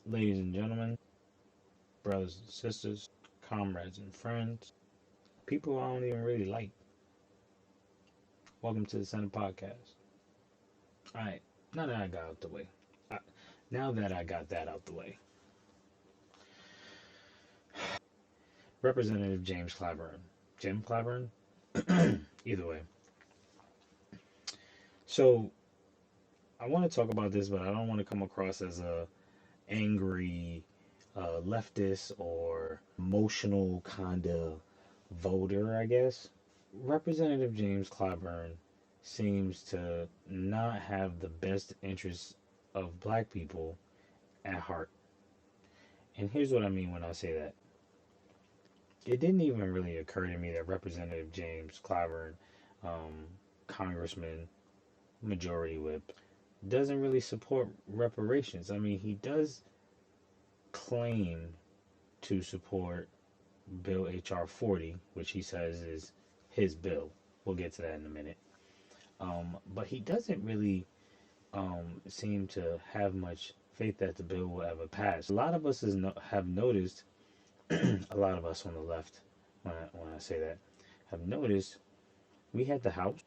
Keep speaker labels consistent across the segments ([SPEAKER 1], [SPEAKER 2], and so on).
[SPEAKER 1] Ladies and gentlemen, brothers and sisters, comrades and friends, people I don't even really like. Welcome to the Center Podcast. Alright, now that I got out the way. I, now that I got that out the way. Representative James Clyburn. Jim Clyburn? Either way. So, I want to talk about this, but I don't want to come across as a angry leftist or emotional kind of voter, I guess. Representative James Clyburn seems to not have the best interests of black people at heart. And here's what I mean when I say that. It didn't even really occur to me that Representative James Clyburn, um, Congressman, Majority Whip, doesn't really support reparations. I mean, he does claim to support Bill H.R. 40, which he says is his bill. We'll get to that in a minute. But he doesn't really seem to have much faith that the bill will ever pass. A lot of us have noticed, a lot of us on the left, when I say that, have noticed we had the House,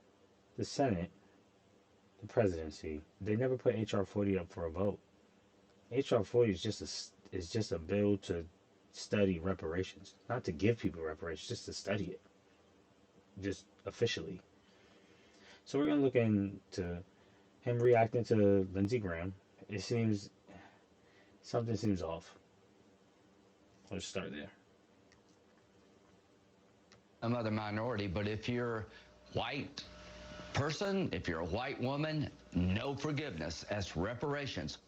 [SPEAKER 1] the Senate, the presidency. They never put H.R. 40 up for a vote. H.R. 40 is just a bill to study reparations, not to give people reparations, just to study it, just officially. So we're gonna look into him reacting to Lindsey Graham. It seems something seems off. Let's start there.
[SPEAKER 2] Another minority, but if you're white person, if you're a white woman, no forgiveness. That's reparations.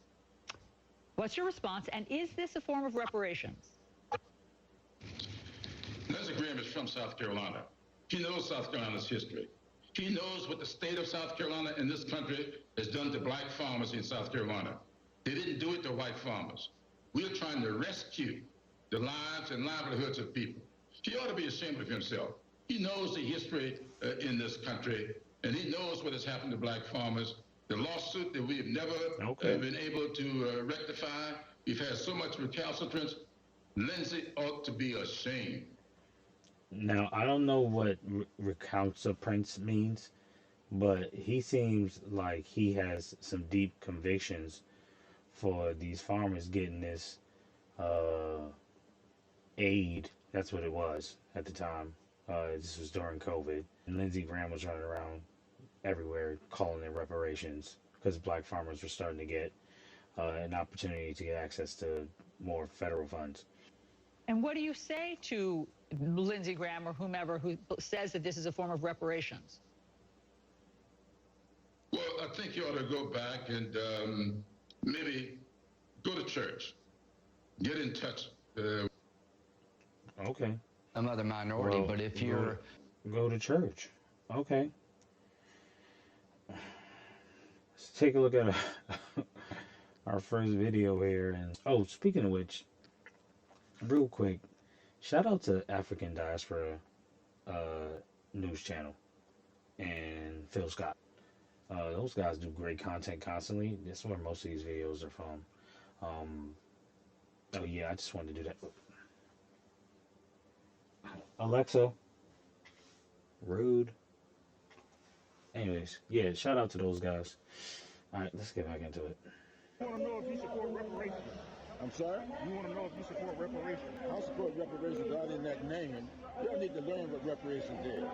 [SPEAKER 3] What's your response? And is this a form of reparations?
[SPEAKER 4] Lindsey Graham is from South Carolina. He knows South Carolina's history. He knows what the state of South Carolina and this country has done to black farmers in South Carolina. They didn't do it to white farmers. We're trying to rescue the lives and livelihoods of people. He ought to be ashamed of himself. He knows the history in this country, and he knows what has happened to black farmers. The lawsuit that we've never been able to rectify. We've had so much recalcitrance. Lindsey ought to be ashamed.
[SPEAKER 1] Now, I don't know what recalcitrance means, but he seems like he has some deep convictions for these farmers getting this aid. That's what it was at the time. This was during COVID. And Lindsey Graham was running around everywhere calling it reparations because black farmers were starting to get an opportunity to get access to more federal funds.
[SPEAKER 3] And what do you say to Lindsey Graham or whomever who says that this is a form of reparations?
[SPEAKER 4] Well, I think you ought to go back and maybe go to church, get in touch.
[SPEAKER 1] Okay.
[SPEAKER 2] Another minority, but if you're...
[SPEAKER 1] Go to church. Okay. Let's take a look at our first video here. And oh, speaking of which, real quick, shout out to African Diaspora News Channel and Phil Scott. Those guys do great content constantly. That's where most of these videos are from. Oh yeah, I just wanted to do that. Alexa, rude. Anyways, yeah, shout out to those guys. All right, let's get back into it.
[SPEAKER 5] You want to know if you support reparations?
[SPEAKER 6] I'm sorry?
[SPEAKER 5] You want to know if you support reparations?
[SPEAKER 6] I support reparations other than that naming. Y'all need to learn what reparations is.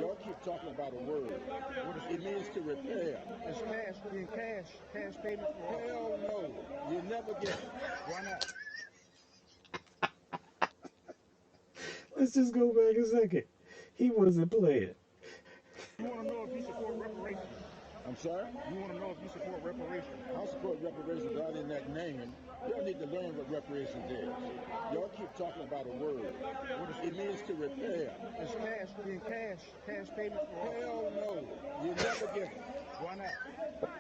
[SPEAKER 6] Y'all keep talking about a word. It means to repair.
[SPEAKER 5] It's cash, being cash payment for all.
[SPEAKER 6] Hell no. You'll never get it.
[SPEAKER 5] Why not?
[SPEAKER 1] Let's just go back a second. He wasn't playing.
[SPEAKER 5] You want to know if you support reparations?
[SPEAKER 6] I'm sorry?
[SPEAKER 5] You want to know if you support reparations?
[SPEAKER 6] I support reparations other than that naming. Y'all need to learn what reparations is. Y'all keep talking about a word. It means to repair.
[SPEAKER 5] It's cash, being cash payment for all.
[SPEAKER 6] Hell no. You'll never get it.
[SPEAKER 5] Why not?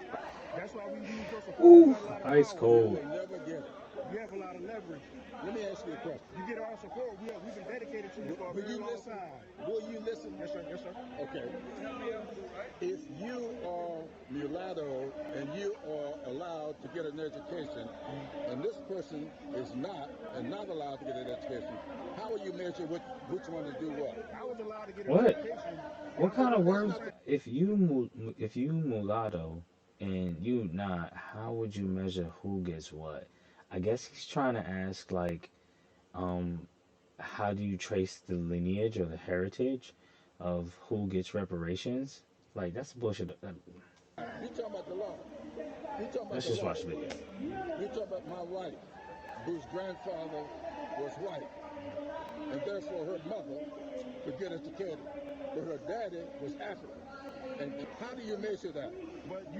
[SPEAKER 5] That's why we use your support.
[SPEAKER 1] Ooh,
[SPEAKER 5] You got a lot of
[SPEAKER 1] ice
[SPEAKER 5] power.
[SPEAKER 1] cold.
[SPEAKER 6] You'll never get it.
[SPEAKER 5] You have a lot of leverage.
[SPEAKER 6] Let me ask you a question.
[SPEAKER 5] You get our support. We've been dedicated to you for a
[SPEAKER 6] Will
[SPEAKER 5] very
[SPEAKER 6] you
[SPEAKER 5] long
[SPEAKER 6] listen?
[SPEAKER 5] time.
[SPEAKER 6] Will you listen?
[SPEAKER 5] Yes, sir. Yes, sir.
[SPEAKER 6] Okay. If you are mulatto and you are allowed to get an education, and this person is not and not allowed to get an education, how will you measure which one to do what?
[SPEAKER 5] I was allowed to get an
[SPEAKER 1] What?
[SPEAKER 5] education.
[SPEAKER 1] What kind of
[SPEAKER 6] That's
[SPEAKER 1] words?
[SPEAKER 6] not the
[SPEAKER 1] If you mulatto and you not, how would you measure who gets what? I guess he's trying to ask like, um, how do you trace the lineage or the heritage of who gets reparations? Like that's bullshit.
[SPEAKER 6] You talking about the law. You talking about
[SPEAKER 1] Let's
[SPEAKER 6] the
[SPEAKER 1] just
[SPEAKER 6] law.
[SPEAKER 1] watch the video.
[SPEAKER 6] You talking about my wife, whose grandfather was white, and therefore her mother could get educated, but her daddy was African. And how do you measure that?
[SPEAKER 5] But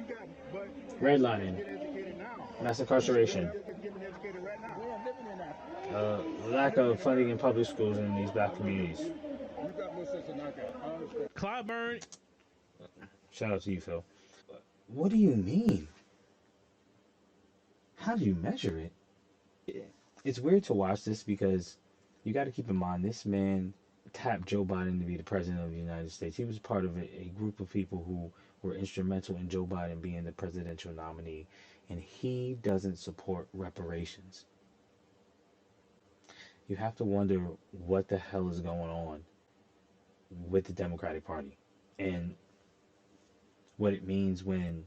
[SPEAKER 1] Redlining,
[SPEAKER 5] get educated now.
[SPEAKER 1] mass incarceration,
[SPEAKER 5] Getting educated right now.
[SPEAKER 6] We ain't living in Africa.
[SPEAKER 1] lack of funding in public schools in these black communities.
[SPEAKER 6] You got more sense than I got. I understand.
[SPEAKER 7] Clyburn.
[SPEAKER 1] Shout out to you, Phil. What do you mean? How do you measure it? It's weird to watch this because you got to keep in mind this man tapped Joe Biden to be the president of the United States. He was part of a group of people who were instrumental in Joe Biden being the presidential nominee, and he doesn't support reparations. You have to wonder what the hell is going on with the Democratic Party and what it means when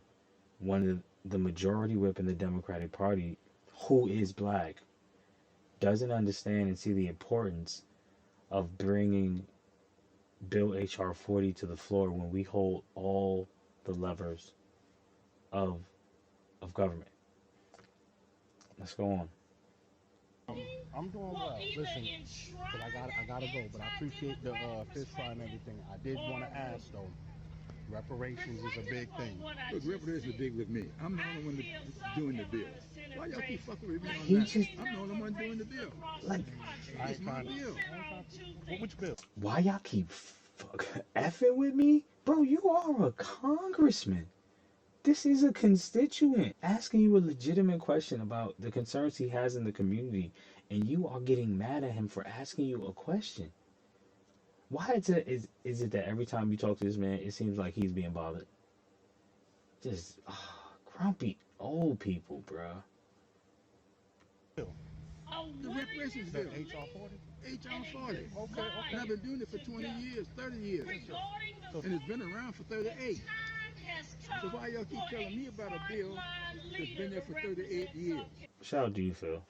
[SPEAKER 1] one of the majority whip in the Democratic Party, who is black, doesn't understand and see the importance of bringing Bill H.R. 40 to the floor when we hold all the levers of government. Let's go on.
[SPEAKER 8] I'm doing well. Listen, cause I gotta go, but I appreciate the fish fry and everything. I did want to ask though. Reparations is a big thing.
[SPEAKER 6] Look, reparations is big with me. I'm the only one doing the bill. Why y'all keep fucking with me on
[SPEAKER 1] He
[SPEAKER 6] that?
[SPEAKER 1] just
[SPEAKER 6] I'm the only one doing the bill.
[SPEAKER 1] like,
[SPEAKER 6] It's my bill.
[SPEAKER 8] Which bill?
[SPEAKER 1] why y'all keep effing with me, bro? You are a congressman. This is a constituent asking you a legitimate question about the concerns he has in the community, and you are getting mad at him for asking you a question. Why is it that every time you talk to this man, it seems like he's being bothered? Just grumpy old people, bro.
[SPEAKER 6] The reparations bill.
[SPEAKER 8] HR 40?
[SPEAKER 6] HR 40.
[SPEAKER 8] Okay.
[SPEAKER 6] And I've been doing it for 20 years, 30 years. And it's been around for 38. So why y'all keep telling me about a bill that's been there for 38 years?
[SPEAKER 1] Shout out to you, Phil.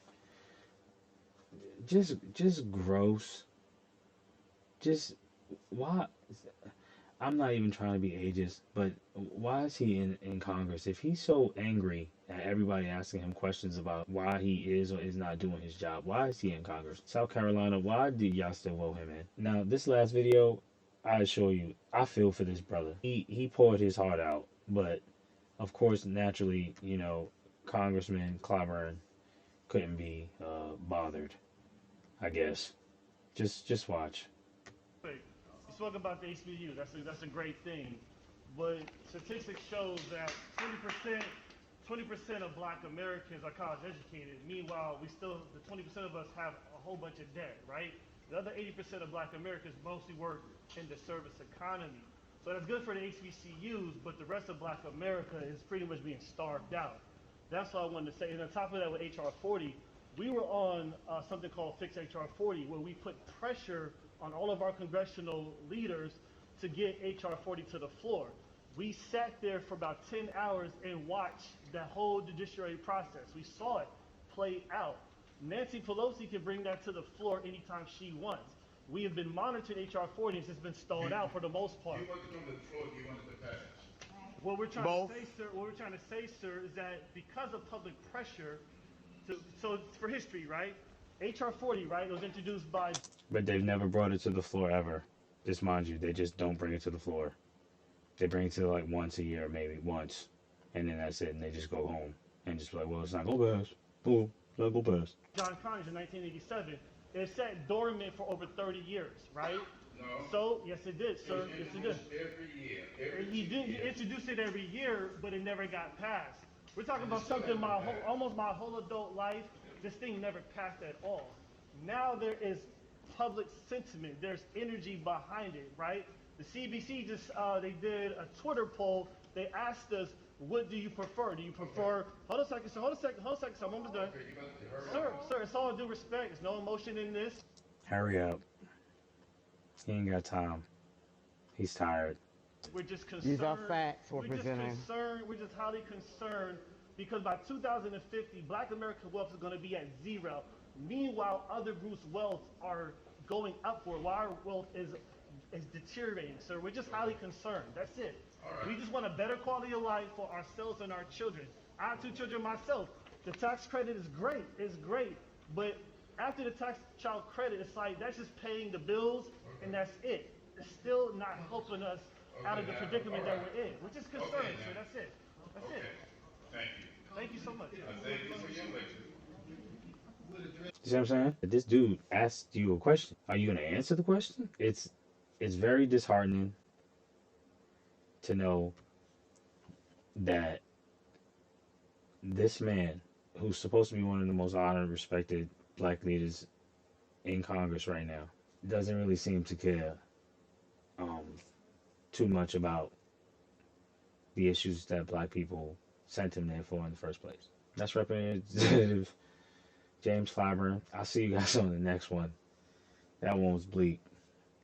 [SPEAKER 1] Just gross. Just why? I'm not even trying to be ageist, but why is he in Congress? If he's so angry at everybody asking him questions about why he is or is not doing his job, why is he in Congress? South Carolina, why did y'all still vote him in? Now, this last video, I assure you, I feel for this brother. He poured his heart out, but of course, naturally, you know, Congressman Clyburn couldn't be bothered, I guess. Just watch.
[SPEAKER 7] You spoke about the HBU. That's a great thing, but statistics shows that 20% of Black Americans are college educated. Meanwhile, the 20% of us have a whole bunch of debt, right? The other 80% of Black Americans mostly work in the service economy. So that's good for the HBCUs, but the rest of Black America is pretty much being starved out. That's what I wanted to say. And on top of that, with HR 40, we were on something called Fix HR 40, where we put pressure on all of our congressional leaders to get HR 40 to the floor. We sat there for about 10 hours and watched the whole judiciary process. We saw it play out. Nancy Pelosi can bring that to the floor anytime she wants. We have been monitoring HR 40 and it's been stalled out for the most part.
[SPEAKER 4] Do you want it to come to the floor? Do you want it to pass?
[SPEAKER 7] What we're trying to say, sir, is that because of public pressure, so for history, right? HR 40, right, was introduced by...
[SPEAKER 1] But they've never brought it to the floor ever. Just mind you, they just don't bring it to the floor. They bring it to like once a year, maybe once, and then that's it, and they just go home and just be like, well, it's not gonna pass. Oh, it's not gonna pass.
[SPEAKER 7] John Conyers in 1987. It sat dormant for over 30 years, right?
[SPEAKER 4] No.
[SPEAKER 7] So, yes, it did, sir. Yes, it did.
[SPEAKER 4] Every year.
[SPEAKER 7] He did introduce it every year, but it never got passed. We're talking about something almost my whole adult life. this thing never passed at all. Now there is public sentiment. There's energy behind it, right? The CBC just they did a Twitter poll. They asked us, what do you prefer? Do you prefer? Hold on a second. Hold on a second. So I'm almost done. Sir, it's all due respect. There's no emotion in this.
[SPEAKER 1] Hurry up. He ain't got time. He's tired.
[SPEAKER 7] We're just concerned.
[SPEAKER 9] These are facts we're presenting.
[SPEAKER 7] We're just highly concerned because by 2050, Black American wealth is going to be at zero. Meanwhile, other groups' wealth are going upward while our wealth is deteriorating. So we're just highly concerned. That's it. Right. We just want a better quality of life for ourselves and our children. I have 2 children myself. The tax credit is great. It's great. But after the tax child credit, it's like that's just paying the bills and that's it. It's still not helping us out of the predicament that we're in. We're just concerned. So that's it. That's it.
[SPEAKER 4] Thank you.
[SPEAKER 7] Thank you so much.
[SPEAKER 4] Thank you for your lecture.
[SPEAKER 1] You see what I'm saying? This dude asked you a question. Are you going to answer the question? It's very disheartening to know that this man, who's supposed to be one of the most honored, respected Black leaders in Congress right now, doesn't really seem to care too much about the issues that Black people sent him there for in the first place. That's Representative James Clyburn. I'll see you guys on the next one. That one was bleak.